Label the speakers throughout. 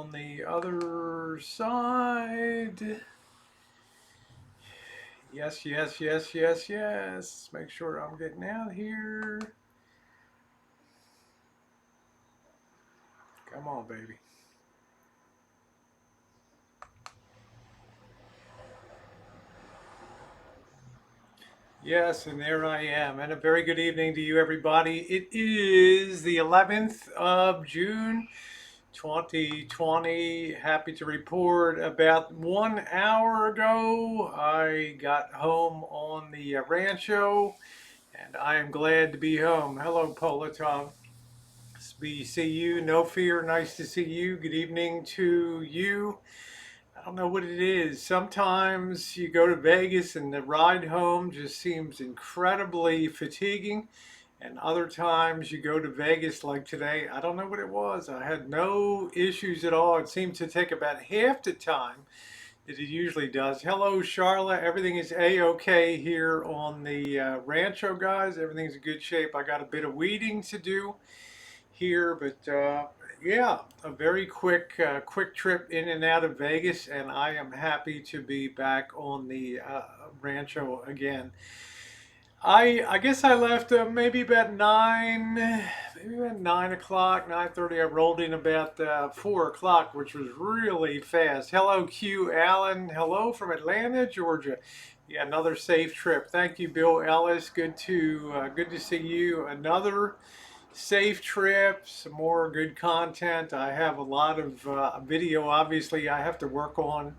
Speaker 1: on the other side. Yes, yes, yes, yes, yes. Make sure I'm getting out here. Come on, baby. Yes, and there I am. And a very good evening to you, everybody. It is the 11th of June, 2020. Happy to report about 1 hour ago, I got home on the Rancho, and I am glad to be home. Hello, Politov. We see you. No fear. Nice to see you. Good evening to you. I don't know what it is. Sometimes you go to Vegas and the ride home just seems incredibly fatiguing. And other times you go to Vegas like today, I don't know what it was. I had no issues at all. It seemed to take about half the time that it usually does. Hello, Charlotte. Everything is A-OK here on the Rancho, guys. Everything's in good shape. I got a bit of weeding to do here, but yeah, a very quick trip in and out of Vegas, and I am happy to be back on the Rancho again. I guess I left maybe about 9 o'clock, 9:30. I rolled in about 4 o'clock, which was really fast. Hello, Q Allen. Hello from Atlanta, Georgia. Yeah, another safe trip. Thank you, Bill Ellis. Good to see you. Another safe trip, some more good content. I have a lot of video, obviously, I have to work on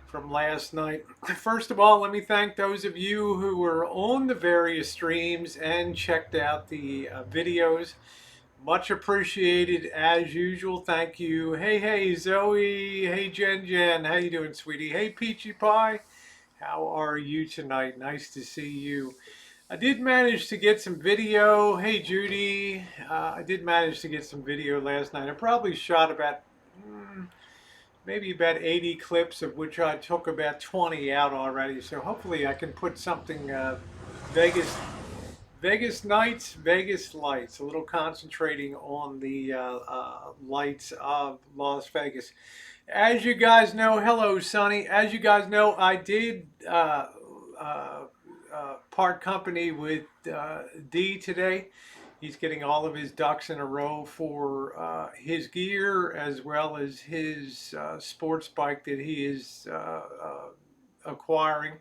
Speaker 1: from last night. First of all, let me thank those of you who were on the various streams and checked out the videos. Much appreciated as usual. Thank you. Hey, Zoe. Hey, Jen. How you doing, sweetie? Hey, Peachy Pie. How are you tonight? Nice to see you. I did manage to get some video. Hey, Judy. I did manage to get some video last night. I probably shot about maybe about 80 clips, of which I took about 20 out already. So hopefully I can put something Vegas Vegas nights, Vegas lights. A little concentrating on the lights of Las Vegas. As you guys know, hello, Sonny. As you guys know, I did uh, part company with D today. He's getting all of his ducks in a row for his gear as well as his sports bike that he is acquiring.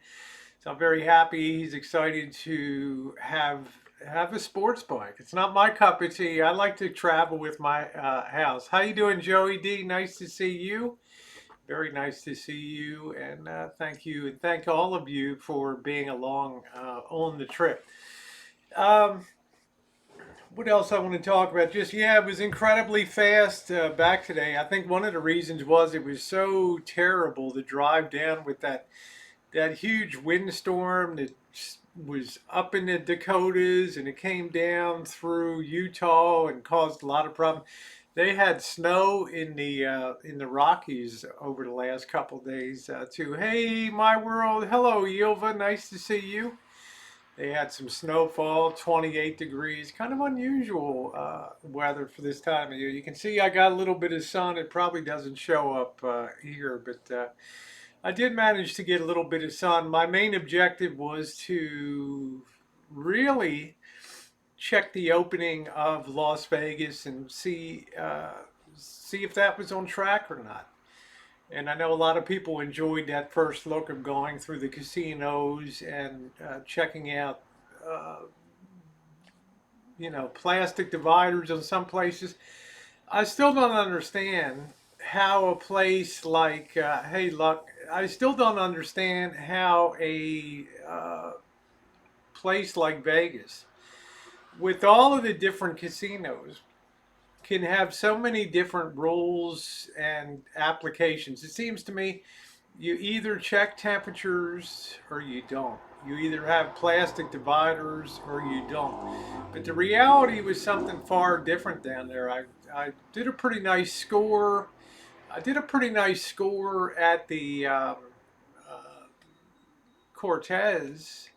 Speaker 1: So I'm very happy. He's excited to have a sports bike. It's not my cup of tea. I like to travel with my house. How you doing, Joey D? Nice to see you. Very nice to see you, and thank you, and thank all of you for being along on the trip. Um, what else I want to talk about? Just yeah, it was incredibly fast back today. I think one of the reasons was it was so terrible to drive down with that huge windstorm that was up in the Dakotas and it came down through Utah and caused a lot of problems. They had snow in the Rockies over the last couple days too. Hey, my world. Hello, Yilva. Nice to see you. They had some snowfall, 28 degrees, kind of unusual weather for this time of year. You can see I got a little bit of sun. It probably doesn't show up here, but I did manage to get a little bit of sun. My main objective was to really check the opening of Las Vegas and see if that was on track or not. And I know a lot of people enjoyed that first look of going through the casinos and checking out, uh, plastic dividers in some places. I still don't understand how a place like, hey, look, I still don't understand how a place like Vegas, with all of the different casinos, can have so many different rules and applications. It seems to me you either check temperatures or you don't. You either have plastic dividers or you don't. But the reality was something far different down there. I did a pretty nice score. I did a pretty nice score at the uh, Cortez,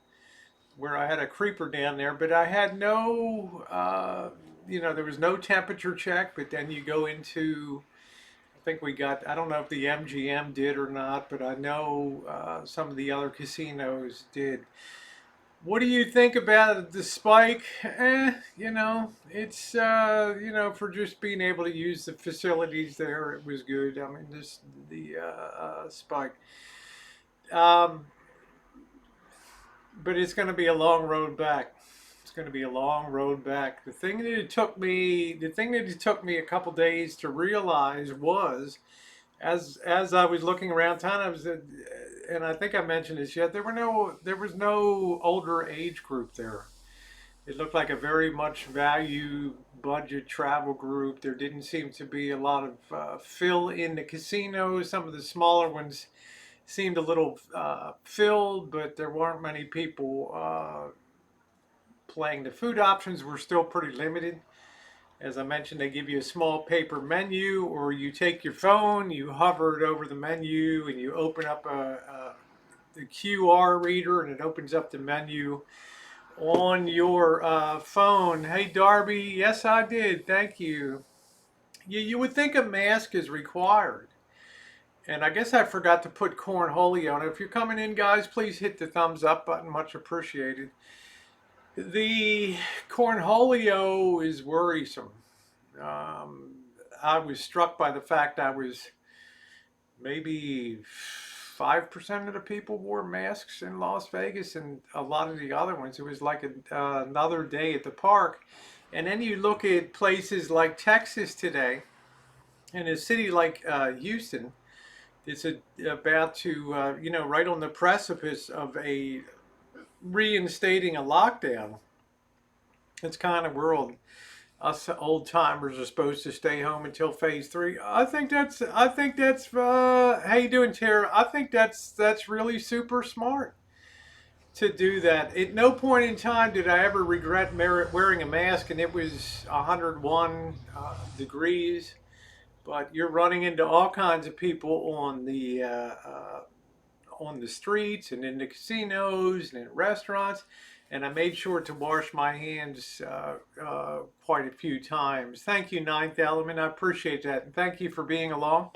Speaker 1: where I had a creeper down there, but I had no, there was no temperature check. But then you go into think we got, I don't know if the MGM did or not, but I know some of the other casinos did. What do you think about the spike? It's, for just being able to use the facilities there, it was good. I mean, the spike. Um, but it's going to be a long road back. It's going to be a long road back. The thing that it took me a couple days to realize was, as I was looking around town, and I think I mentioned this yet. There was no older age group there. It looked like a very much value budget travel group. There didn't seem to be a lot of fill in the casinos. Some of the smaller ones seemed a little filled, but there weren't many people playing. The food options were still pretty limited. As I mentioned, they give you a small paper menu, or you take your phone, you hover it over the menu, and you open up the QR reader, and it opens up the menu on your phone. Hey, Darby, yes, I did. Thank you. You would think a mask is required. And I guess I forgot to put cornholio on it. If you're coming in, guys, please hit the thumbs up button. Much appreciated. The cornholio is worrisome. Um, I was struck by the fact I was maybe 5% of the people wore masks in Las Vegas, and a lot of the other ones, it was like another day at the park. And then you look at places like Texas today, and a city like Houston, it's about to, right on the precipice of a reinstating a lockdown. It's kind of world. Us old timers are supposed to stay home until phase three. I think that's how you doing, Tara? I think that's really super smart to do that. At no point in time did I ever regret wearing a mask, and it was 101 degrees. But you're running into all kinds of people on the streets and in the casinos and in restaurants. And I made sure to wash my hands quite a few times. Thank you, Ninth Element. I appreciate that. And thank you for being along.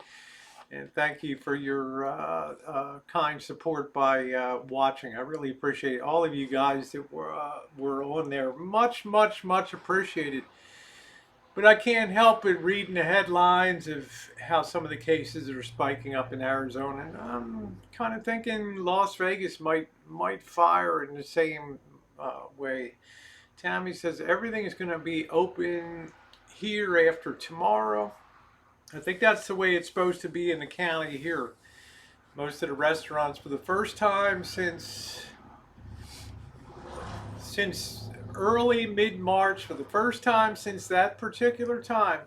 Speaker 1: And thank you for your kind support by watching. I really appreciate all of you guys that were on there. Much, much, much appreciated. But I can't help but reading the headlines of how some of the cases are spiking up in Arizona, and I'm kind of thinking Las Vegas might fire in the same way. Tammy says everything is going to be open here after tomorrow. I think that's the way it's supposed to be in the county here. Most of the restaurants, for the first time since early mid-March, for the first time since that particular time,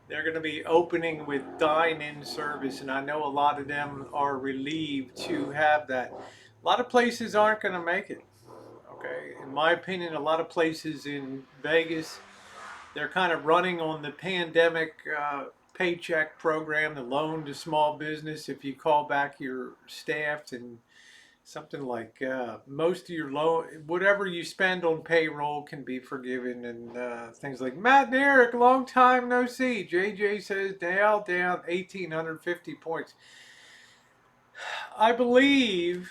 Speaker 1: they're going to be opening with dine-in service, and I know a lot of them are relieved to have that. A lot of places aren't going to make it. Okay, in my opinion, a lot of places in Vegas, they're kind of running on the pandemic paycheck program, the loan to small business. If you call back your staff and something like most of your loan, whatever you spend on payroll can be forgiven, and things like Matt and Eric, long time no see. JJ says Dow down 1,850 points. I believe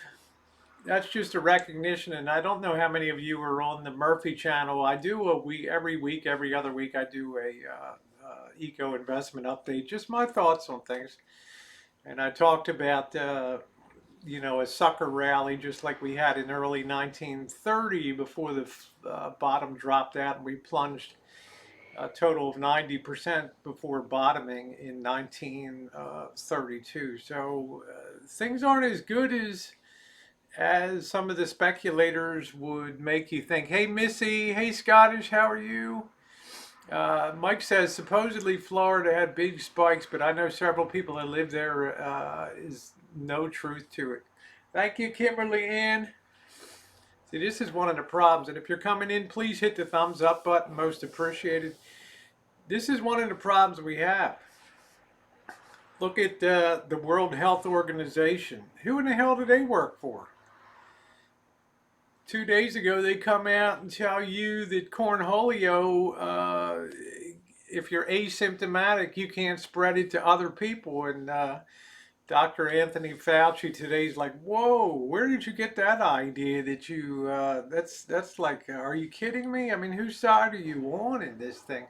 Speaker 1: that's just a recognition, and I don't know how many of you are on the Murphy channel. I do every other week, I do a eco investment update, just my thoughts on things. And I talked about a sucker rally just like we had in early 1930 before the bottom dropped out, and we plunged a total of 90% before bottoming in 1932. So things aren't as good as some of the speculators would make you think. Hey, Missy. Hey, Scottish. How are you? Mike says supposedly Florida had big spikes, but I know several people that live there. Is no truth to it. Thank you, Kimberly Ann. See, this is one of the problems, and if you're coming in, please hit the thumbs up button. Most appreciated. This is one of the problems we have. Look at the World Health Organization. Who in the hell do they work for? 2 days ago, they come out and tell you that cornholio if you're asymptomatic, you can't spread it to other people. And Dr. Anthony Fauci today's like, whoa, where did you get that idea that you, that's like, are you kidding me? I mean, whose side are you on in this thing?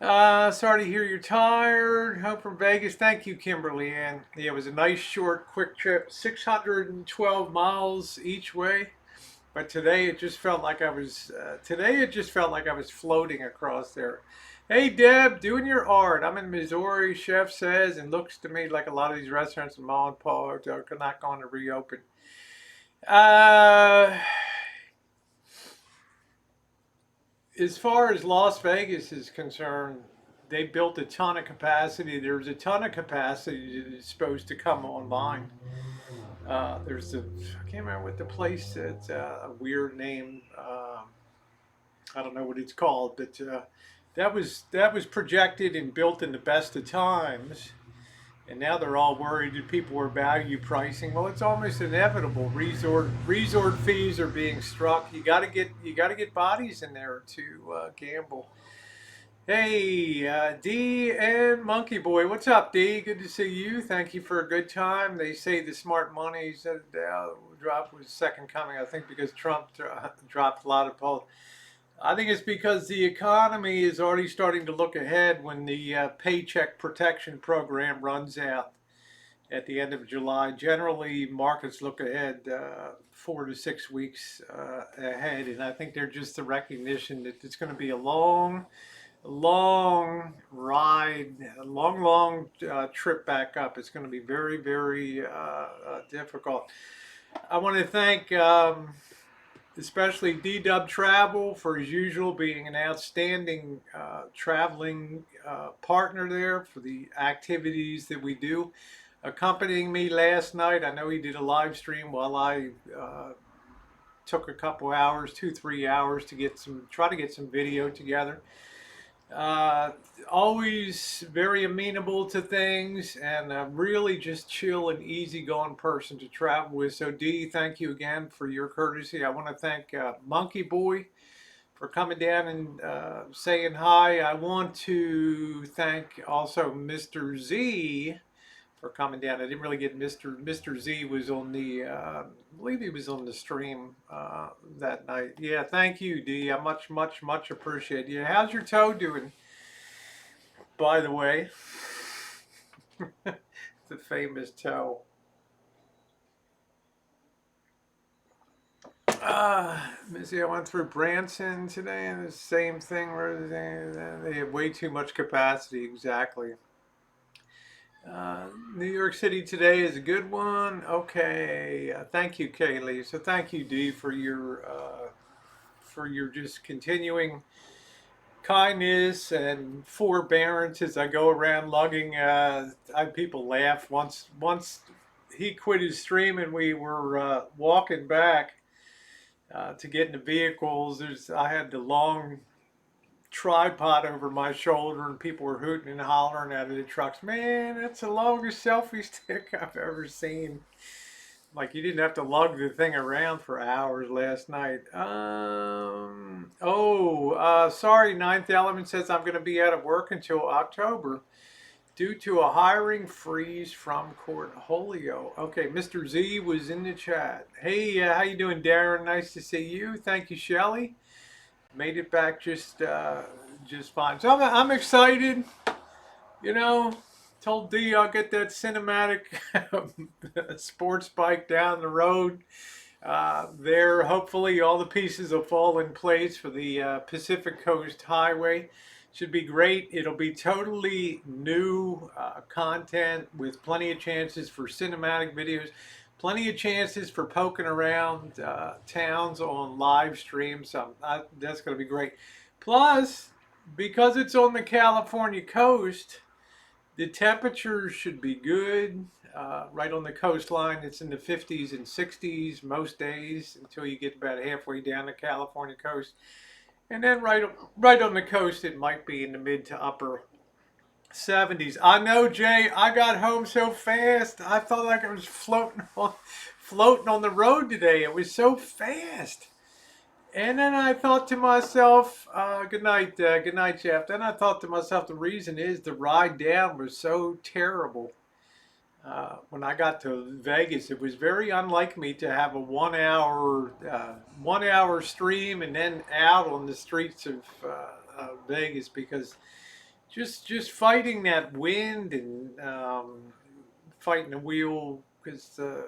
Speaker 1: Sorry to hear you're tired. Home from Vegas. Thank you, Kimberly Ann. Yeah, it was a nice, short, quick trip. 612 miles each way. But today it just felt like I was. Today it just felt like I was floating across there. Hey, Deb, doing your art. I'm in Missouri. Chef says, and looks to me like a lot of these restaurants in Ma and Pa are not going to reopen. As far as Las Vegas is concerned, they built a ton of capacity. There's a ton of capacity that's supposed to come online. There's I can't remember what the place. It's a weird name. I don't know what it's called, but that was projected and built in the best of times. And now they're all worried that people are value pricing. Well, it's almost inevitable. Resort fees are being struck. You got to get bodies in there to gamble. Hey, D and Monkey Boy, what's up, D? Good to see you. Thank you for a good time. They say the smart money said drop was second coming. I think because Trump dropped a lot of polls. I think it's because the economy is already starting to look ahead when the Paycheck Protection Program runs out at the end of July. Generally, markets look ahead 4 to 6 weeks ahead, and I think they're just the recognition that it's going to be a long ride, a long trip back up. It's going to be very, very difficult. I want to thank especially D-Dub Travel for, as usual, being an outstanding traveling partner there for the activities that we do. Accompanying me last night, I know he did a live stream while I took a couple hours, 2-3 hours to try to get some video together. Always very amenable to things and really just chill and easygoing person to travel with. So D, thank you again for your courtesy. I want to thank Monkey Boy for coming down and saying hi. I want to thank also Mr. Z for coming down. I didn't really get Mr. Z was on the I believe he was on the stream that night. Yeah, thank you, D. I much appreciate you. How's your toe doing, by the way? The famous toe. Missy, I went through Branson today and the same thing where they have way too much capacity. Exactly. New York City today is a good one. Okay, thank you, Kaylee. So thank you, Dee, for your just continuing kindness and forbearance as I go around lugging. People laugh. Once he quit his stream and we were walking back to get in the vehicles, I had the long tripod over my shoulder and people were hooting and hollering out of the trucks. Man, that's the longest selfie stick I've ever seen. Like, you didn't have to lug the thing around for hours last night. Sorry, Ninth Element says I'm going to be out of work until October due to a hiring freeze from Cornholio. Okay, Mr. Z was in the chat. Hey, how you doing, Darren? Nice to see you. Thank you, Shelly. Made it back just fine. So I'm excited. You know, told D I'll get that cinematic sports bike down the road. There, hopefully, all the pieces will fall in place for the Pacific Coast Highway. Should be great. It'll be totally new content with plenty of chances for cinematic videos. Plenty of chances for poking around towns on live streams. So that's going to be great. Plus, because it's on the California coast, the temperatures should be good. Right on the coastline, it's in the 50s and 60s most days until you get about halfway down the California coast. And then right on the coast, it might be in the mid to upper 70s. I know, Jay. I got home so fast. I felt like I was floating on the road today. It was so fast. And then I thought to myself, good night, Jeff. Then I thought to myself, the reason is the ride down was so terrible. When I got to Vegas, it was very unlike me to have a 1 hour stream and then out on the streets of Vegas, because just fighting that wind and fighting the wheel, because the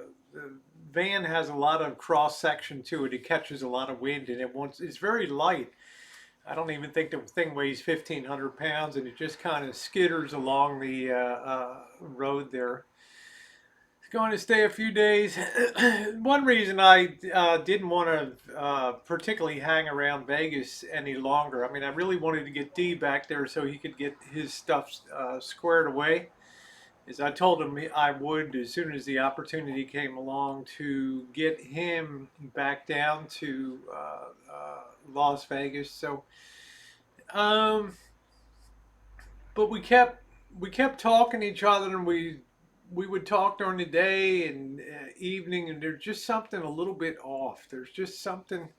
Speaker 1: van has a lot of cross section to it. It catches a lot of wind, and it's very light. I don't even think the thing weighs 1,500 pounds, and it just kind of skitters along the road there. It's going to stay a few days. One reason I didn't want to particularly hang around Vegas any longer. I mean, I really wanted to get D back there so he could get his stuff squared away. Is I told him I would, as soon as the opportunity came along, to get him back down to Las Vegas. So, um, but we kept talking to each other, and we would talk during the day and evening, and there's just something a little bit off. There's just something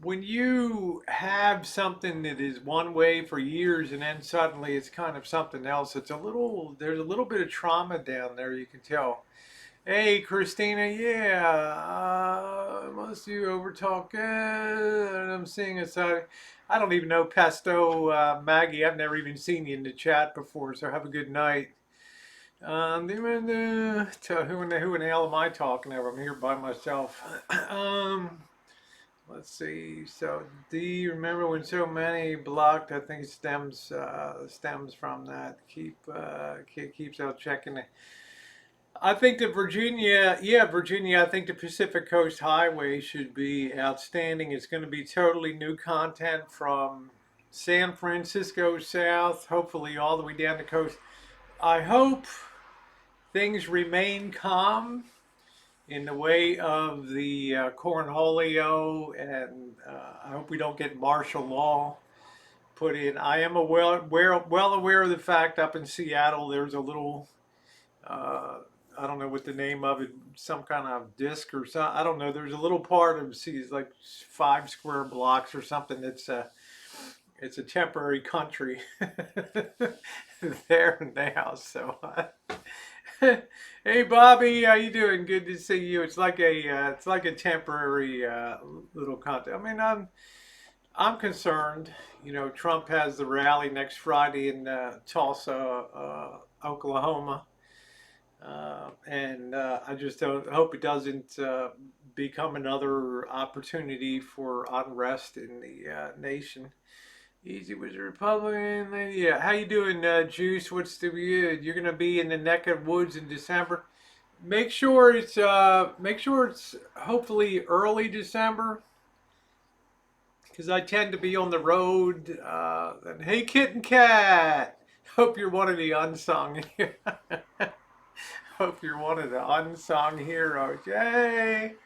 Speaker 1: when you have something that is one way for years and then suddenly it's kind of something else. There's a little bit of trauma down there, you can tell. Hey, Christina, yeah, must you overtalk? I'm seeing a side. I don't even know Pesto, Maggie. I've never even seen you in the chat before, so have a good night. Who in the hell am I talking to? I'm here by myself. Let's see. So, do you remember when so many blocked? I think it stems from that. Keeps out checking it. I think that Virginia, yeah, Virginia. I think the Pacific Coast Highway should be outstanding. It's going to be totally new content from San Francisco south, hopefully all the way down the coast. I hope things remain calm in the way of the cornholio, and I hope we don't get martial law put in. I am well aware of the fact up in Seattle there's a little, I don't know what the name of it, some kind of disc or something. I don't know. There's a little part of it's like 5 square blocks or something. It's a temporary country there now. So. Hey Bobby, how you doing? Good to see you. It's like a temporary little contest. I mean, I'm concerned. You know, Trump has the rally next Friday in Tulsa, Oklahoma, and I just don't hope it doesn't become another opportunity for unrest in the nation. Easy was a Republican. Yeah, how you doing, Juice? What's the good? You're gonna be in the neck of woods in December. Make sure it's hopefully early December, because I tend to be on the road. And hey, Kitten Cat. Hope you're one of the unsung. Hope you're one of the unsung heroes. Yay!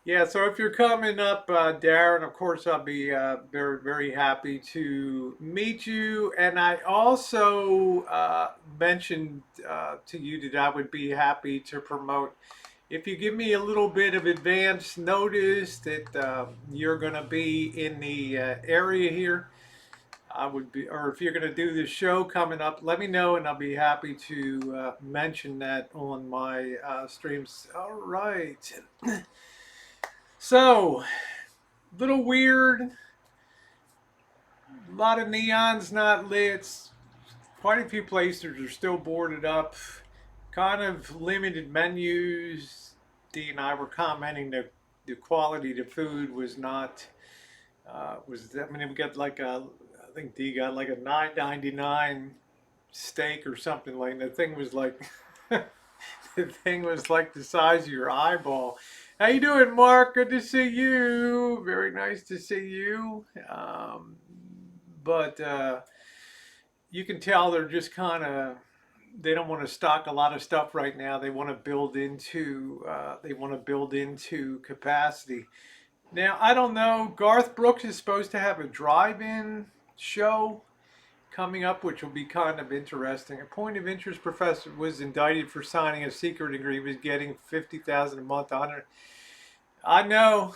Speaker 1: Yeah, so if you're coming up, Darren, of course, I'll be very, very happy to meet you. And I also mentioned to you that I would be happy to promote. If you give me a little bit of advance notice that you're going to be in the area here, I would be, or if you're going to do this show coming up, let me know, and I'll be happy to mention that on my streams. All right. So, little weird, a lot of neons not lit, quite a few places are still boarded up, kind of limited menus. Dee and I were commenting that the quality of the food was not, I mean, we got like I think Dee got like a $9.99 steak or something like that. The thing was like, the thing was like the size of your eyeball. How you doing, Mark? Good to see you. Very nice to see you. But you can tell they're just kind of, they don't want to stock a lot of stuff right now. They want to build into capacity. Now I don't know. Garth Brooks is supposed to have a drive-in show. coming up, which will be kind of interesting. A point of interest professor was indicted for signing a secret agreement. He was getting 50,000 a month on it. I know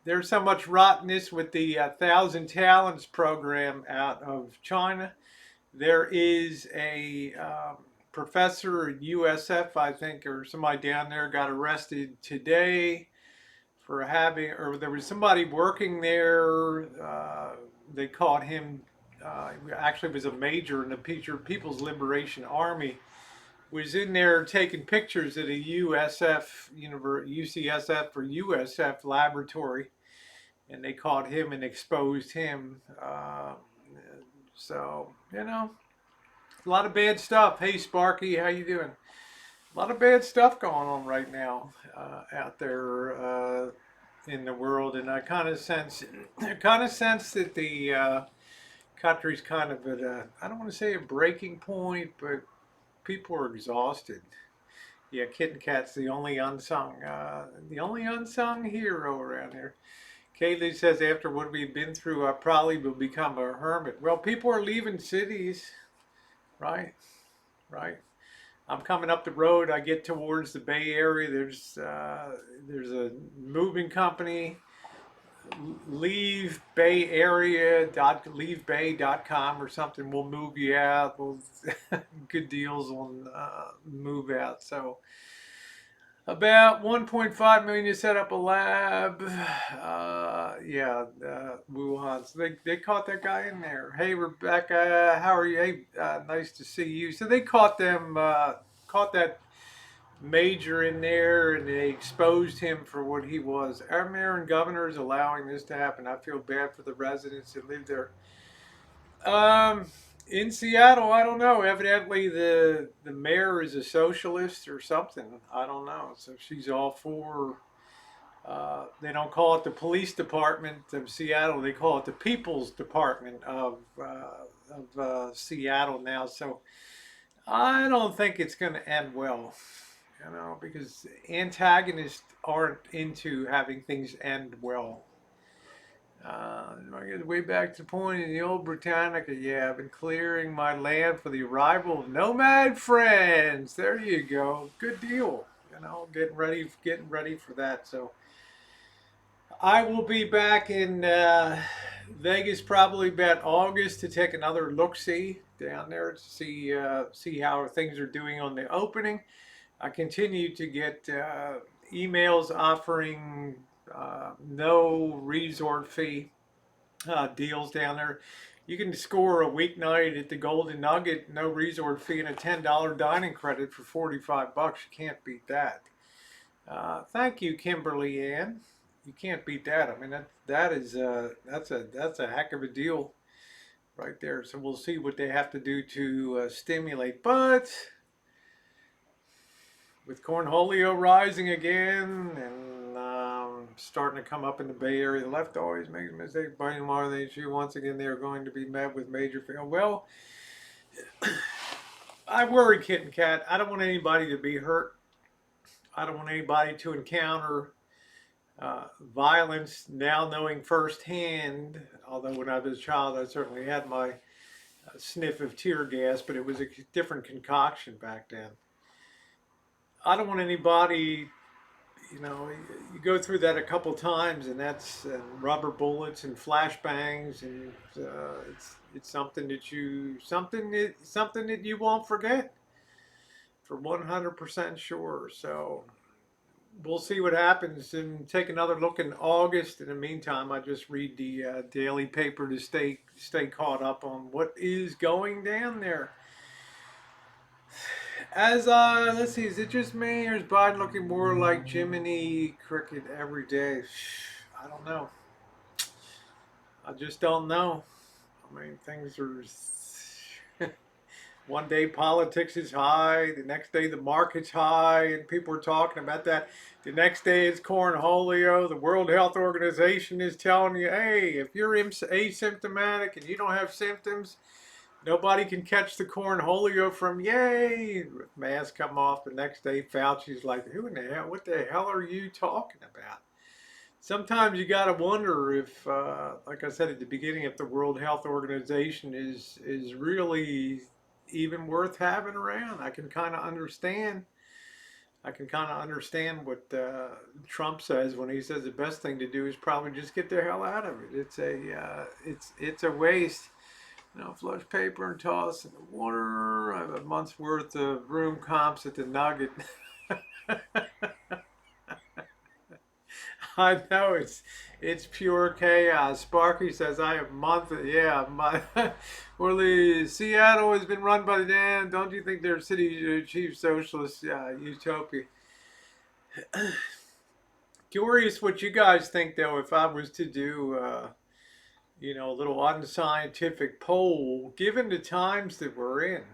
Speaker 1: there's so much rottenness with the Thousand Talents program out of China. There is a professor at USF, I think, or somebody down there got arrested today for having, or there was somebody working there. They caught him. Actually, was a major in the People's Liberation Army. Was in there taking pictures at a USF, UCSF or USF laboratory, and they caught him and exposed him. So a lot of bad stuff. Hey, Sparky, how you doing? A lot of bad stuff going on right now out there in the world, and I kind of sense that the country's kind of at a, I don't want to say a breaking point, but people are exhausted. Yeah, Kitten Cat's the only unsung hero around here. Kaylee says, after what we've been through, I probably will become a hermit. Well, people are leaving cities, right? Right. I'm coming up the road. I get towards the Bay Area. There's a moving company. Leavebay.com or something. We'll move you out. We'll good deals on move out. So about 1.5 million to set up a lab. Wuhan. So they caught that guy in there. Hey, Rebecca, how are you? Hey, nice to see you. So they caught that major in there, and they exposed him for what he was. Our mayor and governor is allowing this to happen. I feel bad for the residents that live there. In Seattle, I don't know. Evidently, the mayor is a socialist or something. I don't know. So she's all for. They don't call it the police department of Seattle. They call it the People's Department of Seattle now. So I don't think it's going to end well. Because antagonists aren't into having things end well. I get way back to the point in the old Britannica. Yeah, I've been clearing my land for the arrival of nomad friends. There you go. Good deal. Getting ready for that. So I will be back in Vegas probably about August to take another look-see down there to see how things are doing on the opening. I continue to get emails offering no resort fee deals down there. You can score a weeknight at the Golden Nugget, no resort fee, and a $10 dining credit for $45. You can't beat that. Thank you, Kimberly Ann. You can't beat that. I mean, that's a heck of a deal right there. So we'll see what they have to do to stimulate. But with Cornholio rising again and starting to come up in the Bay Area, the left always makes a mistake. Biting more than they should. Once again, they are going to be met with major failure. Well, I worry, Kitten Cat. I don't want anybody to be hurt. I don't want anybody to encounter violence. Now knowing firsthand, although when I was a child, I certainly had my sniff of tear gas, but it was a different concoction back then. I don't want anybody, you go through that a couple times, and that's rubber bullets and flashbangs, and it's something that you won't forget, for 100% sure. So we'll see what happens and take another look in August. In the meantime, I just read the daily paper to stay caught up on what is going down there. As let's see, is it just me, or is Biden looking more like Jiminy Cricket every day? I don't know. I just don't know. I mean, things are. One day politics is high, the next day the market's high, and people are talking about that. The next day it's cornholio. The World Health Organization is telling you, hey, if you're asymptomatic and you don't have symptoms, nobody can catch the cornholio from, yay. Mask come off the next day. Fauci's like, who in the hell, what the hell are you talking about? sometimes you got to wonder if, like I said at the beginning, if the World Health Organization is really even worth having around. I can kind of understand what Trump says when he says the best thing to do is probably just get the hell out of it. It's a waste. Flush paper and toss in the water. I have a month's worth of room comps at the Nugget. I know it's pure chaos. Sparky says I have month. Yeah, my well, the Seattle has been run by the Dan. Don't you think their city chief socialist utopia? Curious what you guys think though. If I was to do, a little unscientific poll, given the times that we're in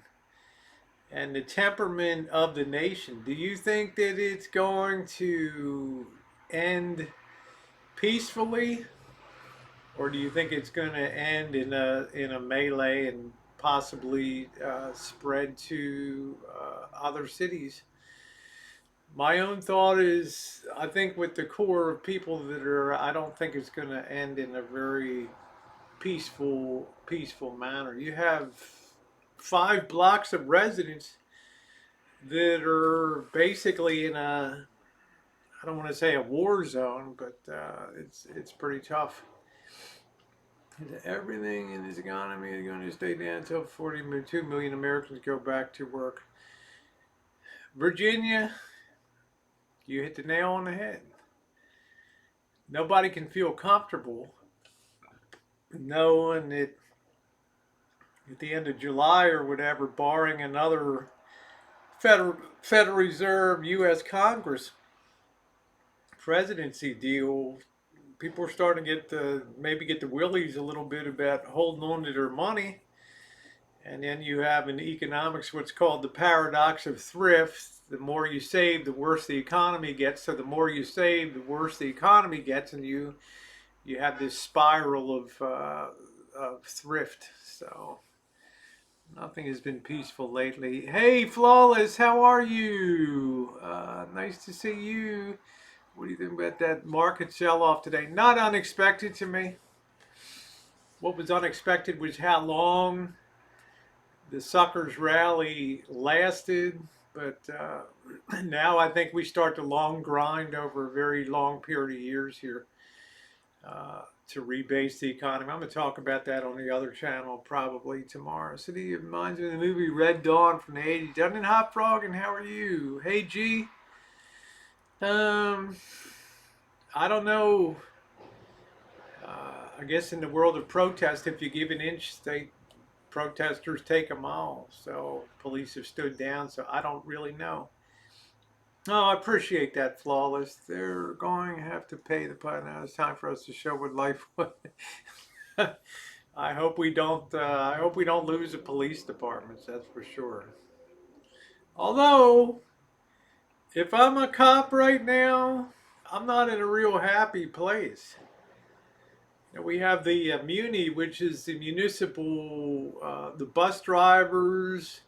Speaker 1: and the temperament of the nation, do you think that it's going to end peacefully, or do you think it's going to end in a melee and possibly spread to other cities? My own thought is, I think with the core of people that are, I don't think it's going to end in a very peaceful manner. You have 5 blocks of residents that are basically in a, I don't want to say a war zone, but it's pretty tough. Everything in this economy is going to stay down until 42 million Americans go back to work. Virginia, you hit the nail on the head. Nobody can feel comfortable knowing that at the end of July or whatever, barring another Federal Reserve U.S. Congress presidency deal, people are starting to maybe get the willies a little bit about holding on to their money. And then you have in economics what's called the paradox of thrift. The more you save, the worse the economy gets. So the more you save, the worse the economy gets, and you have this spiral of thrift. So nothing has been peaceful lately. Hey, Flawless, how are you? Nice to see you. What do you think about that market sell-off today? Not unexpected to me. What was unexpected was how long the suckers rally lasted, but now I think we start the long grind over a very long period of years here to rebase the economy. I'm going to talk about that on the other channel probably tomorrow. City reminds me of the movie Red Dawn from the 80s. Done in Hot Frog, and how are you? Hey, G. I don't know. I guess in the world of protest, if you give an inch, protesters take a mile. So police have stood down. So I don't really know. Oh, I appreciate that, Flawless. They're going to have to pay the price. Now it's time for us to show what life was. I hope we don't. I hope we don't lose the police departments. That's for sure. Although, if I'm a cop right now, I'm not in a real happy place. We have the Muni, which is the municipal, the bus drivers,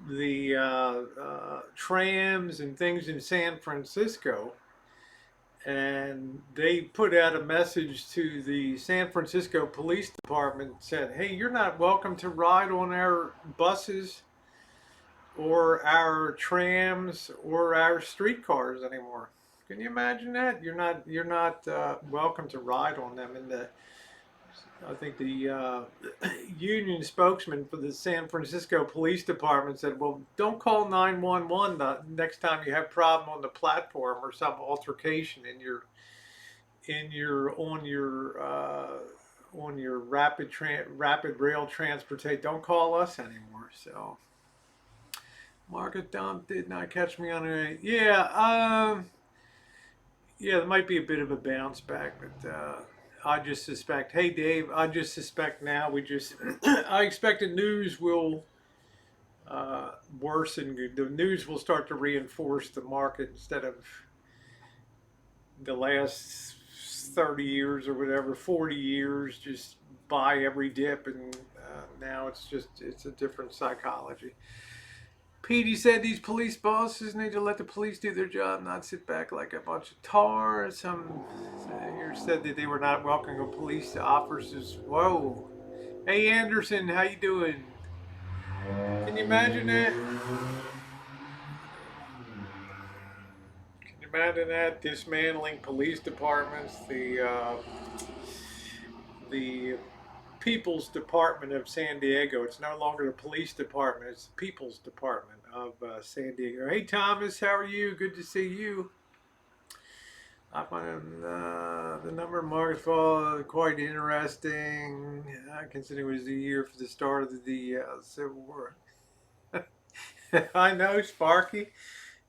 Speaker 1: the trams and things in San Francisco, and they put out a message to the San Francisco Police Department, said, "Hey, you're not welcome to ride on our buses or our trams or our streetcars anymore." Can you imagine that? You're not welcome to ride on them. And I think the union spokesman for the San Francisco Police Department said, "Well, don't call 911 the next time you have a problem on the platform or some altercation on your rapid rail transportation. Don't call us anymore." So market dump did not catch me on a yeah, there might be a bit of a bounce back, but I just suspect. Hey, Dave, I just suspect now I expect the news will worsen. The news will start to reinforce the market instead of the last 30 years or whatever, 40 years, just buy every dip, and now it's a different psychology. Petey said these police bosses need to let the police do their job, not sit back like a bunch of tar. Some here said that they were not welcoming police officers. Whoa. Hey Anderson, how you doing? Can you imagine that? Can you imagine that? Dismantling police departments, the People's Department of San Diego. It's no longer the police department, it's the People's Department of San Diego. Hey Thomas, how are you? Good to see you. I find the number of markets fall quite interesting, considering it was the year for the start of the Civil War. I know, Sparky.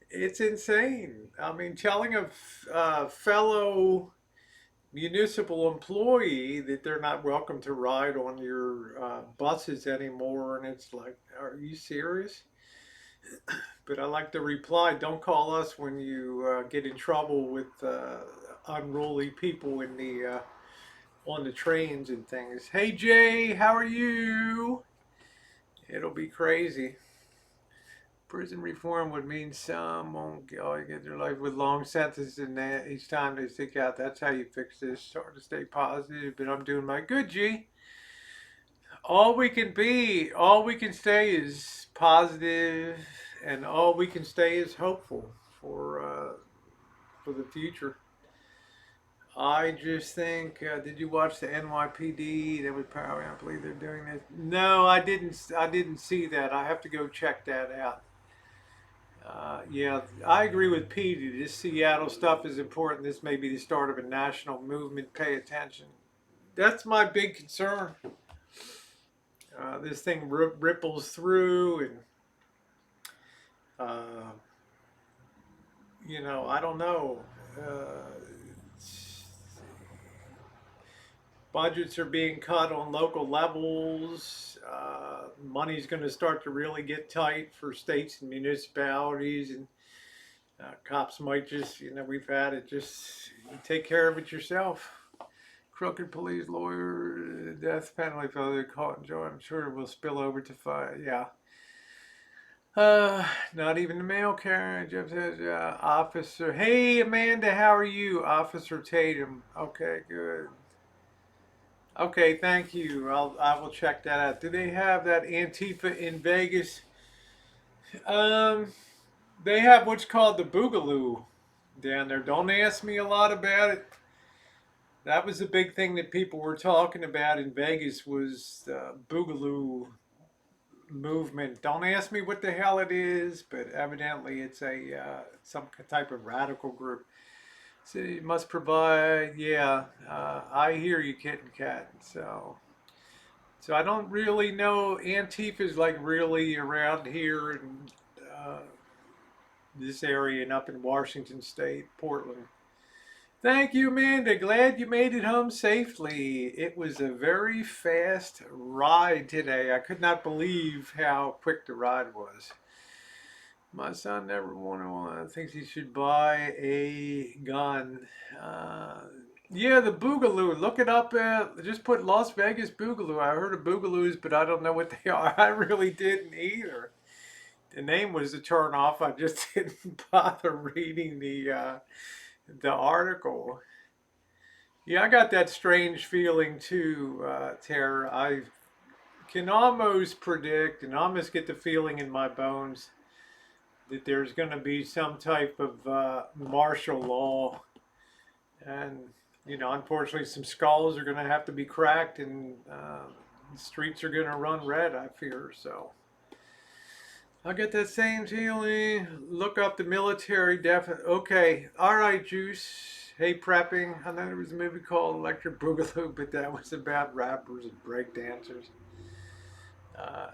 Speaker 1: It's insane. I mean, telling a fellow municipal employee that they're not welcome to ride on your buses anymore, and it's like, are you serious? But I like the reply, don't call us when you get in trouble with unruly people in the on the trains and things. Hey Jay, how are you? It'll be crazy. Prison reform would mean some won't get their life with long sentences, and each time they stick out. That's how you fix this. Hard to stay positive, but I'm doing my good, G. All we can say is positive, and all we can stay is hopeful for the future. I just think, did you watch the NYPD? That was probably, I believe they're doing this. No, I didn't. I didn't see that. I have to go check that out. Yeah, I agree with Petey. This Seattle stuff is important. This may be the start of a national movement. Pay attention. That's my big concern. This thing ripples through, and uh, I don't know. Budgets are being cut on local levels. Money's going to start to really get tight for states and municipalities, and cops might just, we've had it. Just take care of it yourself. Crooked police lawyer, death penalty for they're caught and jail. I'm sure it will spill over to fire. Yeah. Not even the mail carrier. Jeff says, Officer. Hey, Amanda, how are you? Officer Tatum. Okay, good. Okay, thank you. I will check that out. Do they have that Antifa in Vegas? Um, they have what's called the Boogaloo down there. Don't ask me a lot about it. That was the big thing that people were talking about in Vegas was the Boogaloo movement. Don't ask me what the hell it is, but evidently it's a some type of radical group. City must provide. Yeah, I hear you, kitten cat. So I don't really know. Antifa is like really around here in uh, this area and up in Washington State, Portland. Thank you, Amanda. Glad you made it home safely. It was a very fast ride today. I could not believe how quick the ride was. My son never wanted one. Thinks he should buy a gun. Yeah, the Boogaloo. Look it up. Just put Las Vegas Boogaloo. I heard of Boogaloos, but I don't know what they are. I really didn't either. The name was a turn off. I just didn't bother reading the article. Yeah, I got that strange feeling too, Tara. I can almost predict and almost get the feeling in my bones that there's going to be some type of martial law. And, unfortunately, some skulls are going to have to be cracked and the streets are going to run red, I fear. So I get that same feeling. Look up the military Okay. All right, Juice. Hey, prepping. I know there was a movie called Electric Boogaloo, but that was about rappers and break dancers. Uh,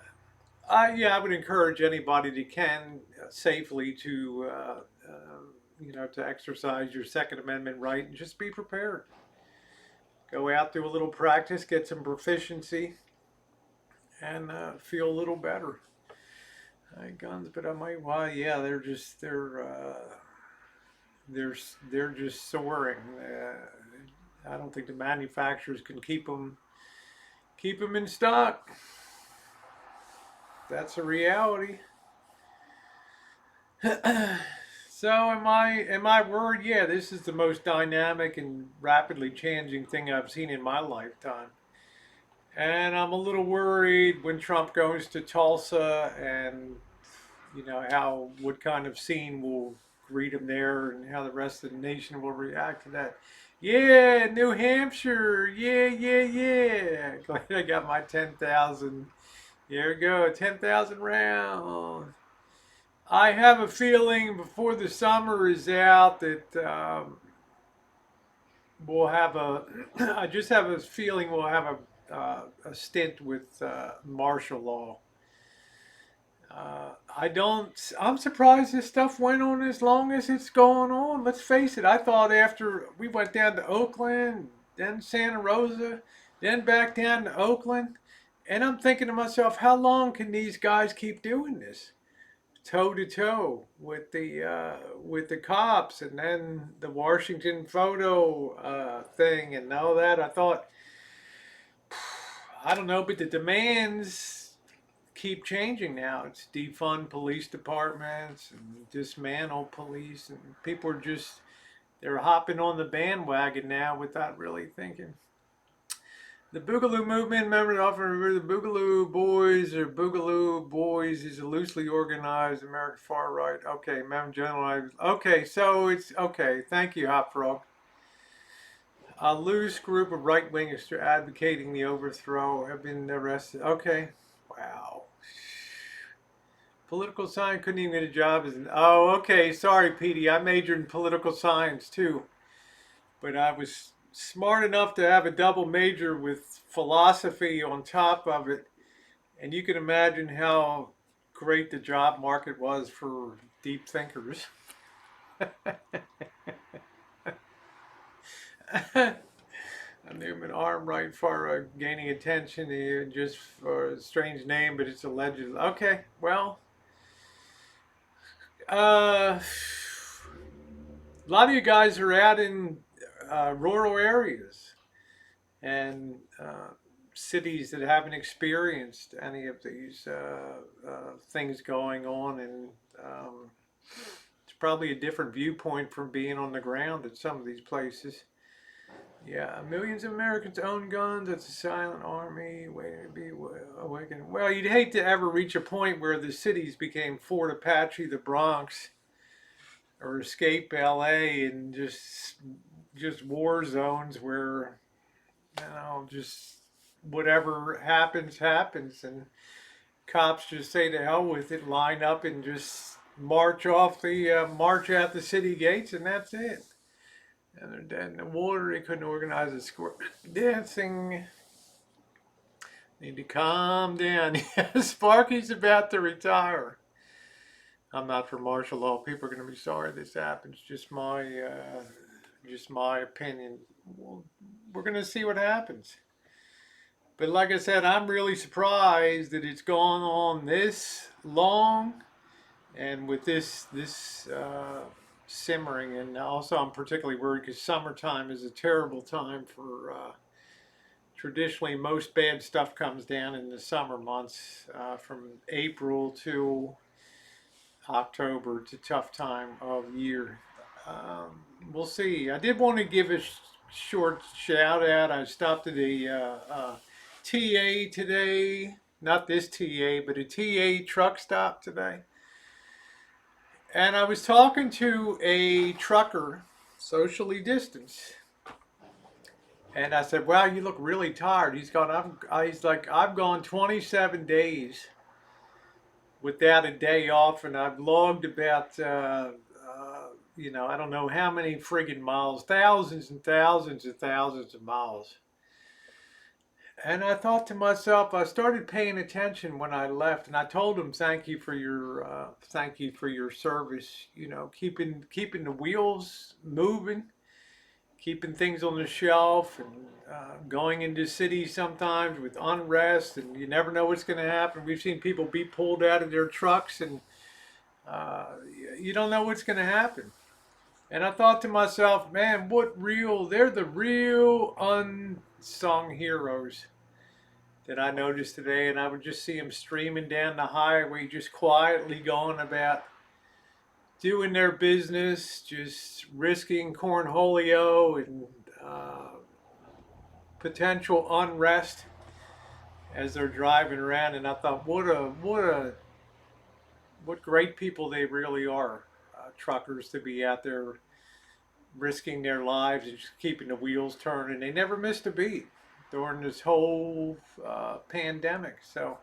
Speaker 1: yeah, I would encourage anybody that can safely to exercise your Second Amendment right and just be prepared. Go out, do a little practice, get some proficiency, and feel a little better. Guns, but I might. Why? Yeah, they're just soaring. I don't think the manufacturers can keep them in stock. That's a reality. So am I worried? Yeah, this is the most dynamic and rapidly changing thing I've seen in my lifetime. And I'm a little worried when Trump goes to Tulsa and how what kind of scene will greet him there and how the rest of the nation will react to that. Yeah, New Hampshire. Yeah, yeah, yeah. Glad I got my 10,000. Here we go, 10,000 rounds. I have a feeling before the summer is out that we'll have a. I just have a feeling we'll have a stint with martial law. I don't. I'm surprised this stuff went on as long as it's going on. Let's face it. I thought after we went down to Oakland, then Santa Rosa, then back down to Oakland, and I'm thinking to myself, how long can these guys keep doing this? Toe to toe with the cops, and then the Washington photo thing, and all that. I thought, I don't know, but the demands keep changing now. It's defund police departments and dismantle police, and people are just they're hopping on the bandwagon now without really thinking. The Boogaloo movement, members often refer to the Boogaloo Boys or Boogaloo Boys is a loosely organized American far right. Okay, Madam General. Okay, so it's okay. Thank you, Hot Frog. A loose group of right wingers advocating the overthrow have been arrested. Okay, wow. Political science couldn't even get a job as an. Oh, okay. Sorry, Petey. I majored in political science too, but I was smart enough to have a double major with philosophy on top of it. And you can imagine how great the job market was for deep thinkers. A Newman arm right for gaining attention just for a strange name, but it's alleged. Okay, well, a lot of you guys are out in rural areas and cities that haven't experienced any of these things going on, and it's probably a different viewpoint from being on the ground at some of these places. Yeah, millions of Americans own guns. It's a silent army waiting to be awakened. Well, you'd hate to ever reach a point where the cities became Fort Apache, the Bronx, or Escape LA, and just war zones where just whatever happens happens, and cops just say to hell with it, line up and just march out the city gates, and that's it. And they're dead in the water. They couldn't organize a square dancing. Need to calm down. Sparky's about to retire. I'm not for martial law. People are going to be sorry this happens. Just my opinion. Well, we're going to see what happens. But like I said, I'm really surprised that it's gone on this long, and with this simmering. And also, I'm particularly worried because summertime is a terrible time for. Traditionally, most bad stuff comes down in the summer months, from April to October. It's a tough time of year. We'll see. I did want to give a short shout out. I stopped at a TA today. Not this TA, but a TA truck stop today. And I was talking to a trucker, socially distanced. And I said, "Wow, you look really tired." He's like, "I've gone 27 days without a day off, and I've logged about, I don't know how many friggin' miles, thousands and thousands and thousands of miles." And I thought to myself, I started paying attention when I left, and I told him, thank you for your service. Keeping the wheels moving, keeping things on the shelf, and going into cities sometimes with unrest, and you never know what's going to happen. We've seen people be pulled out of their trucks, and uh, you don't know what's going to happen. And I thought to myself, man, they're the real unsung heroes that I noticed today. And I would just see them streaming down the highway, just quietly going about doing their business, just risking cornholio and potential unrest as they're driving around. And I thought, what great people they really are, truckers, to be out there risking their lives and just keeping the wheels turning. They never missed a beat during this whole pandemic. So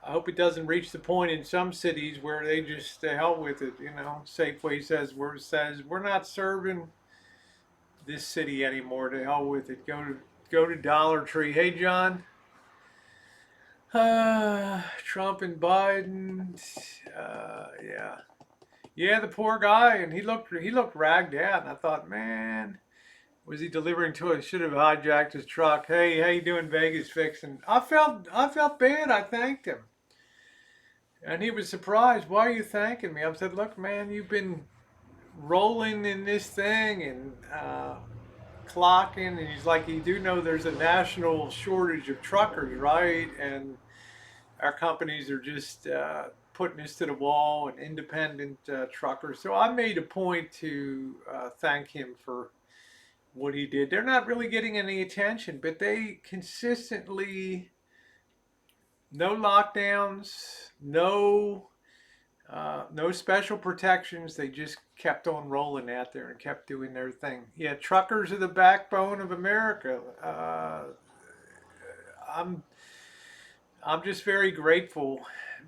Speaker 1: I hope it doesn't reach the point in some cities where they just to hell with it. You know, Safeway says we're not serving this city anymore. To hell with it. Go to Dollar Tree. Hey, John. Trump and Biden. Yeah. Yeah, the poor guy, and he looked ragged out, and I thought, man, was he delivering to us? Should have hijacked his truck. Hey, how you doing, Vegas fixing? I felt bad. I thanked him, and he was surprised. Why are you thanking me? I said, look, man, you've been rolling in this thing and clocking, and he's like, you do know there's a national shortage of truckers, right? And our companies are just putting us to the wall, and independent truckers. So I made a point to thank him for what he did. They're not really getting any attention, but they consistently, no lockdowns, no special protections. They just kept on rolling out there and kept doing their thing. Yeah, truckers are the backbone of America. I'm I'm just very grateful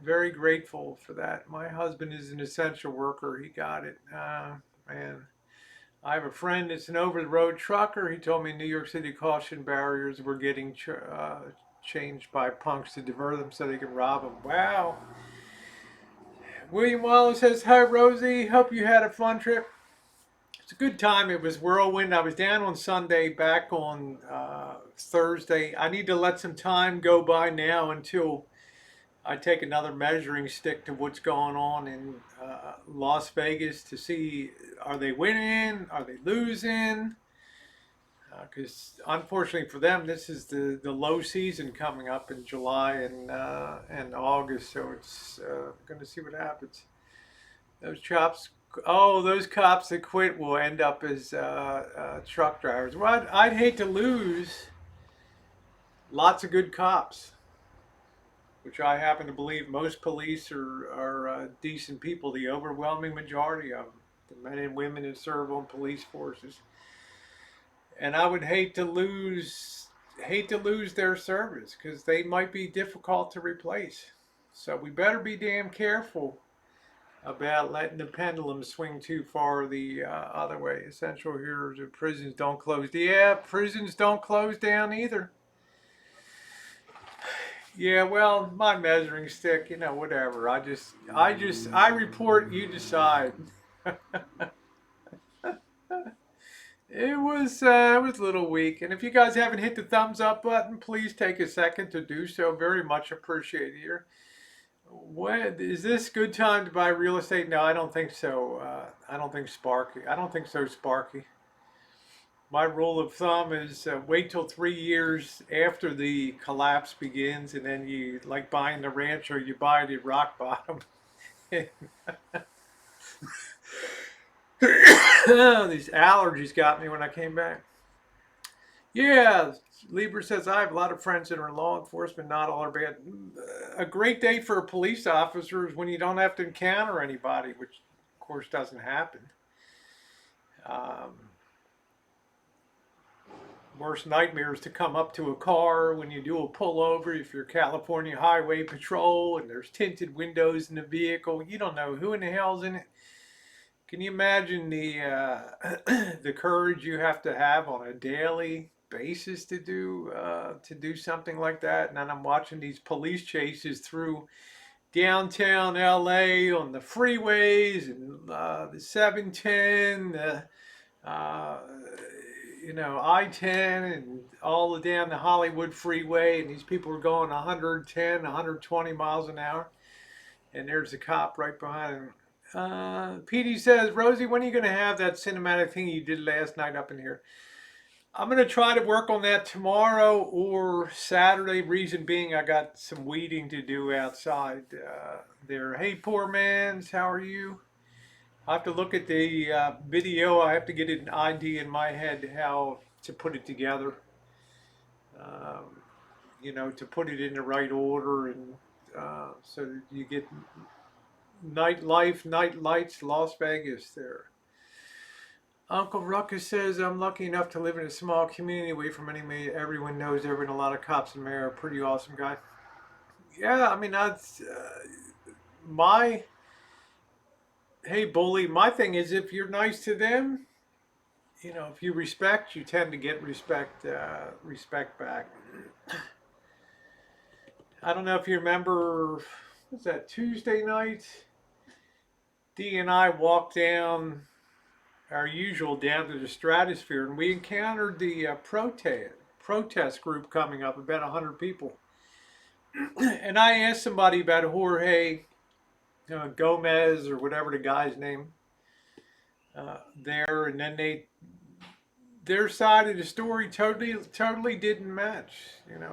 Speaker 1: for that. My husband is an essential worker. He got it. Man, I have a friend that's an over-the-road trucker. He told me New York City caution barriers were getting changed by punks to divert them so they can rob them. Wow. William Wallace says, hi, Rosie. Hope you had a fun trip. It's a good time. It was whirlwind. I was down on Sunday, back on Thursday. I need to let some time go by now until I take another measuring stick to what's going on in Las Vegas to see, are they winning? Are they losing? Because unfortunately for them, this is the low season coming up in July and August. So it's going to see what happens. Those cops that quit will end up as truck drivers. Well, I'd hate to lose lots of good cops, which I happen to believe most police are decent people, the overwhelming majority of them, the men and women that serve on police forces. And I would hate to lose their service because they might be difficult to replace. So we better be damn careful about letting the pendulum swing too far the other way. Essential heroes of prisons don't close. Yeah, prisons don't close down either. Yeah, well, my measuring stick, whatever. I report, you decide. It was a little weak, and if you guys haven't hit the thumbs up button, please take a second to do so. Very much appreciated here. What is this good time to buy real estate? No, I don't think so. I don't think Sparky. I don't think so, Sparky. My rule of thumb is wait till 3 years after the collapse begins, and then you, like buying the Rancho, you buy it at rock bottom. These allergies got me when I came back. Yeah, Lieber says, I have a lot of friends that are in law enforcement. Not all are bad. A great day for a police officer is when you don't have to encounter anybody, which of course doesn't happen. Worst nightmare is to come up to a car when you do a pullover. If you're California Highway Patrol and there's tinted windows in the vehicle, you don't know who in the hell's in it. Can you imagine the courage you have to have on a daily basis to do something like that? And then I'm watching these police chases through downtown LA on the freeways and the 710, I-10, and all the down the Hollywood freeway, and these people are going 110, 120 miles an hour, and there's a cop right behind them. PD says, Rosie, when are you going to have that cinematic thing you did last night up in here? I'm going to try to work on that tomorrow or Saturday. Reason being, I got some weeding to do outside there. Hey, poor mans, how are you? I have to look at the video. I have to get an idea in my head how to put it together. Um, to put it in the right order, and so that you get nightlife, night lights, Las Vegas there. Uncle Ruckus says, I'm lucky enough to live in a small community away from everyone knows everyone. A lot of cops in there. Pretty awesome guy. Yeah, I mean, that's my, hey, bully, my thing is if you're nice to them, if you respect, you tend to get respect back. I don't know if you remember, was that Tuesday night? Dee and I walked down our usual down to the stratosphere, and we encountered the protest group coming up, about 100 people. And I asked somebody about Jorge Gomez or whatever the guy's name there, and then their side of the story totally didn't match.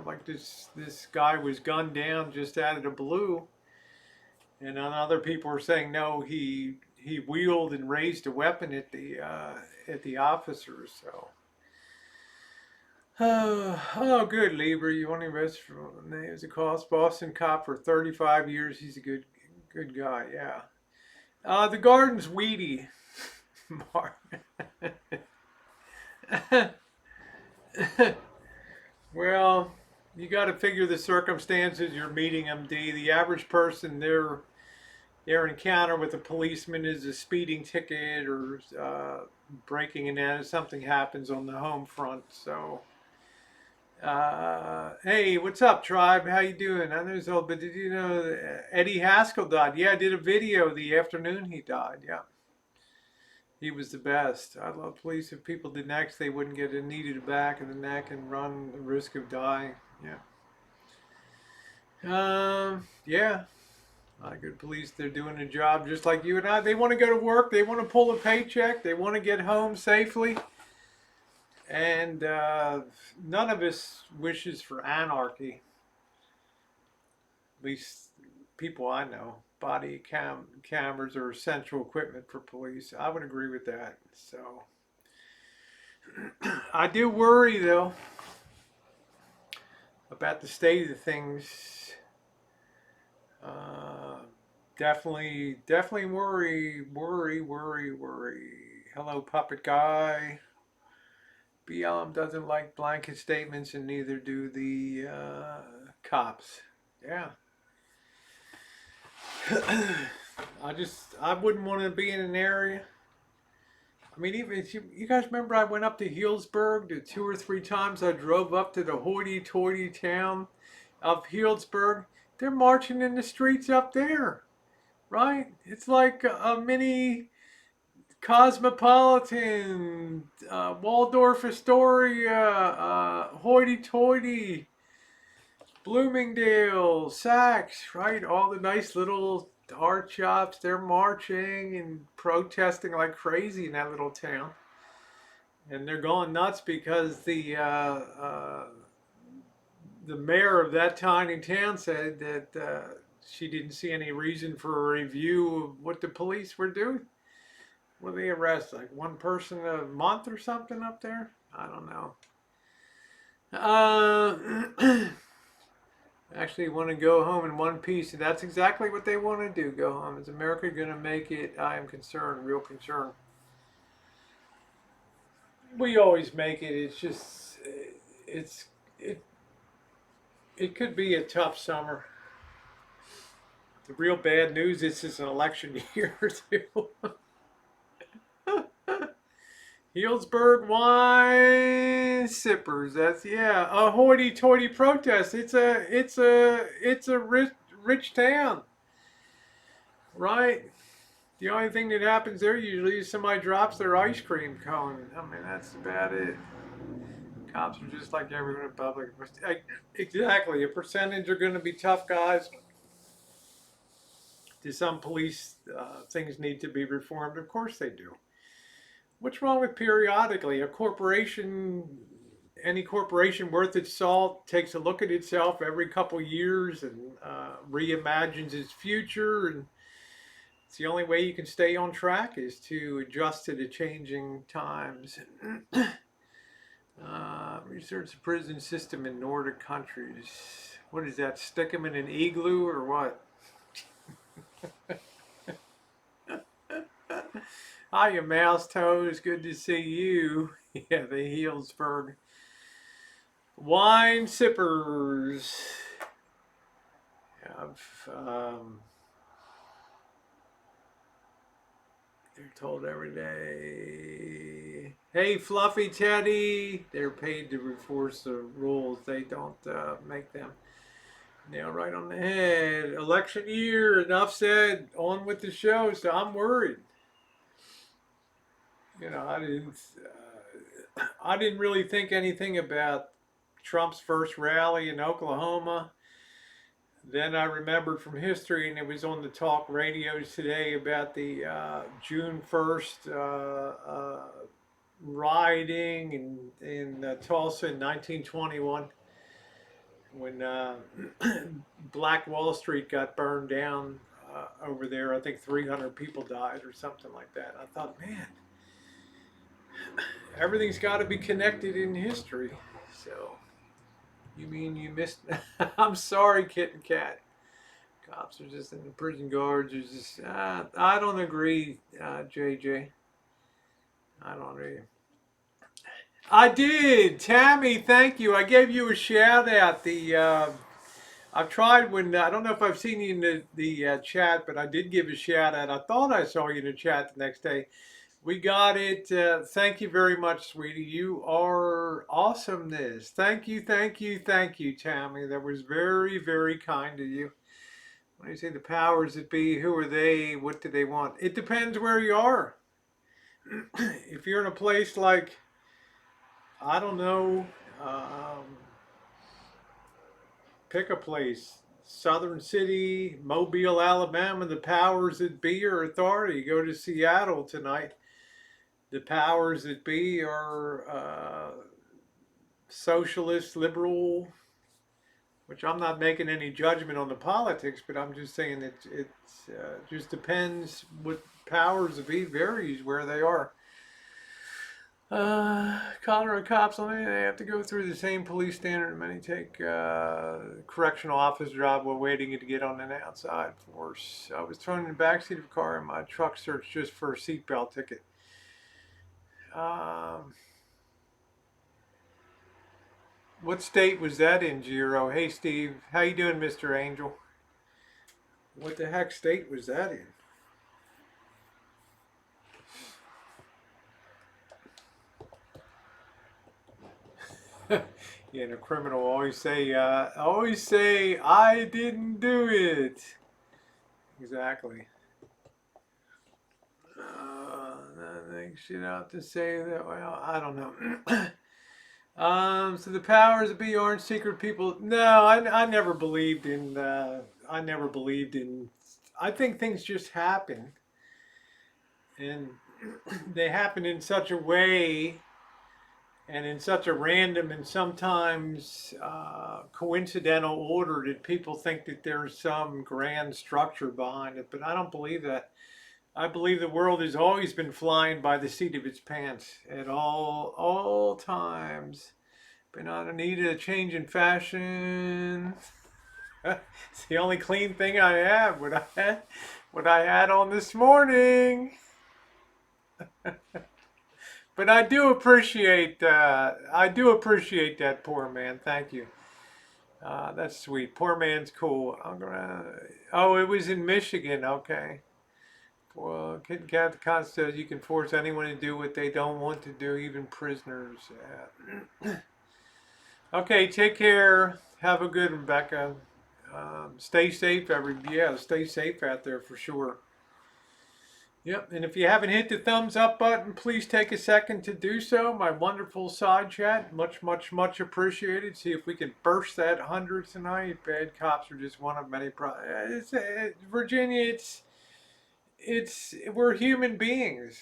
Speaker 1: Like this guy was gunned down just out of the blue, and then other people were saying no, he wheeled and raised a weapon at the officers. So, oh, good, Lieber. You want to invest for names? It cost Boston cop for 35 years. He's a good guy. Yeah. The garden's weedy, Mark. Well, you got to figure the circumstances. You're meeting them, D. The average person, their encounter with a policeman is a speeding ticket or breaking in if something happens on the home front. So, hey, what's up, tribe? How you doing? I know so, but did you know Eddie Haskell died? Yeah, I did a video the afternoon he died. Yeah. He was the best. I love police. If people did next, they wouldn't get a knee to the back of the neck and run the risk of dying. Yeah. Yeah. Good police. They're doing a job just like you and I. They want to go to work. They want to pull a paycheck. They want to get home safely. And none of us wishes for anarchy. At least people I know. Body cameras are essential equipment for police. I would agree with that. So I do worry though about the state of things. Definitely worry. Hello, puppet guy. BLM doesn't like blanket statements, and neither do the cops. Yeah. I wouldn't want to be in an area. I mean, even if you guys remember, I went up to Healdsburg the 2 or 3 times. I drove up to the hoity-toity town of Healdsburg. They're marching in the streets up there, right? It's like a mini Cosmopolitan, Waldorf Astoria, hoity-toity. Bloomingdale, Saks, right? All the nice little art shops, they're marching and protesting like crazy in that little town. And they're going nuts because the mayor of that tiny town said that she didn't see any reason for a review of what the police were doing. What they arrest? Like one person a month or something up there? I don't know. Actually want to go home in one piece, and that's exactly what they want to do. Go home. Is America going to make it? I am concerned, real concerned. We always make it. It's just, it could be a tough summer. The real bad news is it's an election year too. Healdsburg wine sippers. That's a hoity-toity protest. It's a rich town, right? The only thing that happens there usually is somebody drops their ice cream cone. I mean, that's about it. Cops are just like everyone in public. Exactly. A percentage are going to be tough guys. Do some police things need to be reformed? Of course they do. What's wrong with periodically? Any corporation worth its salt takes a look at itself every couple years and reimagines its future and It's the only way you can stay on track is to adjust to the changing times. Research the prison system in Nordic countries. What is that? Stick them in an igloo or what? Hiya, Mouse Toes. Good to see you. Yeah, the Healdsburg. Wine sippers. They're told every day, hey, Fluffy Teddy. They're paid to enforce the rules. They don't make them. Nail right on the head. Election year, enough said. On with the show. So I'm worried. You know, I didn't really think anything about Trump's first rally in Oklahoma. Then I remembered from history, and it was on the talk radios today about the June 1st rioting in Tulsa in 1921 when Black Wall Street got burned down over there. I think 300 people died or something like that. I thought, man, everything's got to be connected in history. So, you mean you missed? I'm sorry, Kitten Cat. Cops are just in the prison guards. Are just. I don't agree, JJ. I don't agree. I did, Tammy. Thank you. I gave you a shout out. I've tried when I don't know if I've seen you in the chat, but I did give a shout out. I thought I saw you in the chat the next day. We got it. Thank you very much, sweetie. You are awesomeness. Thank you, thank you, thank you, Tammy. That was very, very kind of you. When you say the powers that be, who are they? What do they want? It depends where you are. If you're in a place like, I don't know, pick a place. Southern City, Mobile, Alabama, the powers that be are authority. Go to Seattle tonight. The powers that be are socialist, liberal, which I'm not making any judgment on the politics, but I'm just saying it just depends what powers that be varies where they are. Colorado cops, they have to go through the same police standard. Many take correctional officer job while waiting to get on an outside force. I was thrown in the backseat of a car in my truck search just for a seatbelt ticket. What state was that in, Giro? Hey, Steve. How you doing, Mr. Angel? What the heck state was that in? Yeah, and a criminal always say, I didn't do it. Exactly. Nothing shit out to say that. Well, I don't know. So the powers that be aren't secret people. No, I never believed in. I never believed in. I think things just happen, and they happen in such a way, and in such a random and sometimes coincidental order that people think that there's some grand structure behind it. But I don't believe that. I believe the world has always been flying by the seat of its pants at all times. Been on a need of a change in fashion. It's the only clean thing I have. What I had on this morning. But I do appreciate that poor man. Thank you. That's sweet. Poor man's cool. Oh, it was in Michigan. Okay. Well, Kitten Cat, the Constitution, you can force anyone to do what they don't want to do, even prisoners. Okay, take care. Have a good one, Rebecca. Stay safe, stay safe out there for sure. Yep, and if you haven't hit the thumbs up button, please take a second to do so. My wonderful side chat, much, much, much appreciated. See if we can burst that 100 tonight. Bad cops are just one of many problems. Virginia, we're human beings.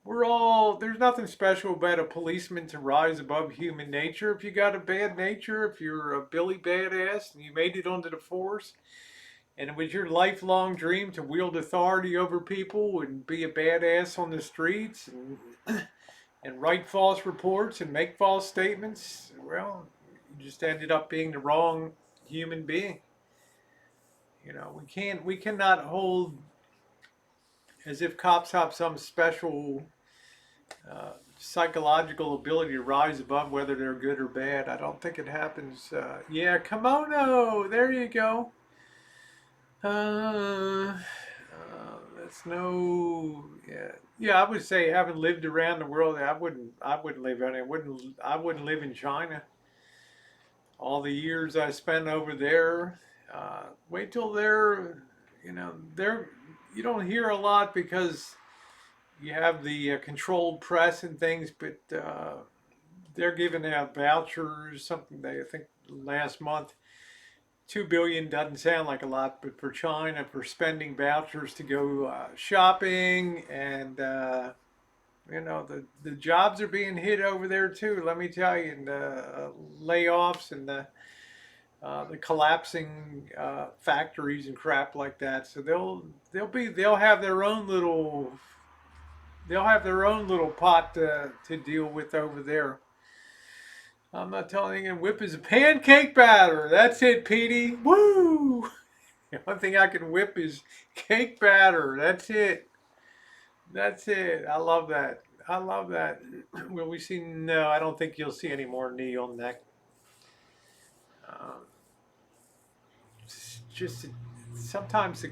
Speaker 1: There's nothing special about a policeman to rise above human nature. If you got a bad nature, if you're a Billy Badass and you made it onto the force and it was your lifelong dream to wield authority over people and be a badass on the streets and write false reports and make false statements, well, you just ended up being the wrong human being. You know, we cannot hold as if cops have some special psychological ability to rise above whether they're good or bad. I don't think it happens. Yeah, kimono. There you go. That's no. Yeah, yeah. I would say, having lived around the world, I wouldn't live in it. I wouldn't live in China. All the years I spent over there. Wait till they're, they're. You don't hear a lot because you have the controlled press and things, but they're giving out vouchers. Something they, I think last month, 2 billion doesn't sound like a lot, but for China, for spending vouchers to go shopping, and the jobs are being hit over there too. Let me tell you, and the layoffs and the collapsing factories and crap like that. So they'll have their own little pot to deal with over there. I'm not telling you, whip is a pancake batter. That's it, Petey. Woo! The only thing I can whip is cake batter. That's it. That's it. I love that. I love that. Will we see? No, I don't think you'll see any more knee on neck. Um, just sometimes,